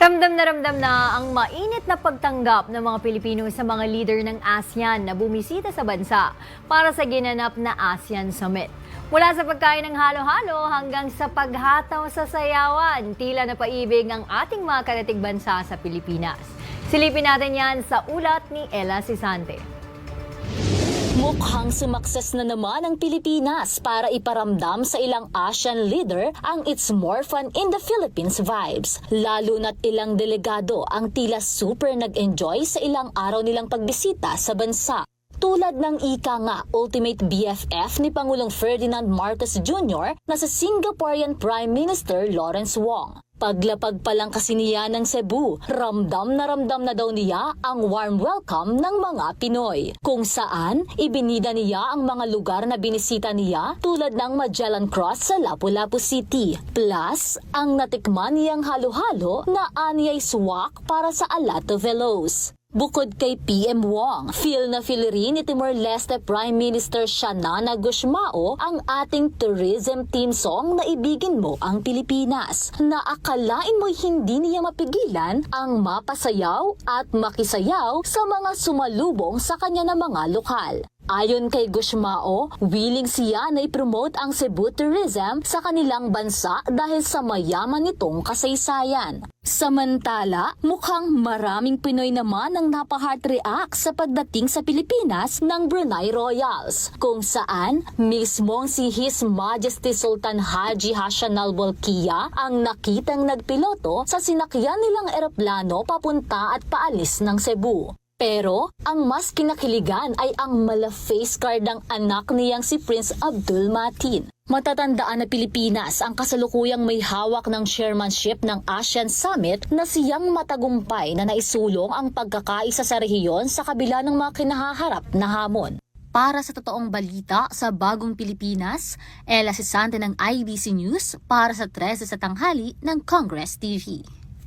Ramdam na ang mainit na pagtanggap ng mga Pilipino sa mga leader ng ASEAN na bumisita sa bansa para sa ginanap na ASEAN Summit. Mula sa pagkain ng halo-halo hanggang sa paghataw sa sayawan, tila napaibig ang ating mga karatig bansa sa Pilipinas. Silipin natin yan sa ulat ni Ella Sisante. Mukhang sumakses na naman ang Pilipinas para iparamdam sa ilang ASEAN leader ang It's More Fun in the Philippines vibes. Lalo na't ilang delegado ang tila super nag-enjoy sa ilang araw nilang pagbisita sa bansa. Tulad ng ika nga ultimate BFF ni Pangulong Ferdinand Marcos Jr. na sa Singaporean Prime Minister Lawrence Wong. Paglapag pa lang kasi niya ng Cebu, ramdam na daw niya ang warm welcome ng mga Pinoy. Kung saan, ibinida niya ang mga lugar na binisita niya tulad ng Magellan Cross sa Lapu-Lapu City. Plus, ang natikman niyang halo-halo na anyay swak para sa Alato Veloz. Bukod kay PM Wong, feel rin ni Timor-Leste Prime Minister Xanana Gusmao ang ating tourism team song na Ibigin Mo ang Pilipinas, na akalain mo'y hindi niya mapigilan ang mapasayaw at makisayaw sa mga sumalubong sa kanya na mga lokal. Ayon kay Gusmao, willing siya na i-promote ang Cebu tourism sa kanilang bansa dahil sa mayaman nitong kasaysayan. Samantala, mukhang maraming Pinoy naman ang napa-heart react sa pagdating sa Pilipinas ng Brunei Royals, kung saan mismong si His Majesty Sultan Haji Hassanal Bolkiah ang nakitang nagpiloto sa sinakyan nilang eroplano papunta at paalis ng Cebu. Pero, ang mas kinakiligan ay ang mala-face card ng anak niyang si Prince Abdul Mateen. Matatandaan na Pilipinas ang kasalukuyang may hawak ng chairmanship ng ASEAN Summit na siyang matagumpay na naisulong ang pagkakaisa sa rehiyon sa kabila ng mga kinahaharap na hamon. Para sa totoong balita sa Bagong Pilipinas, Ella Sisante ng IBC News para sa 13 sa tanghali ng Congress TV.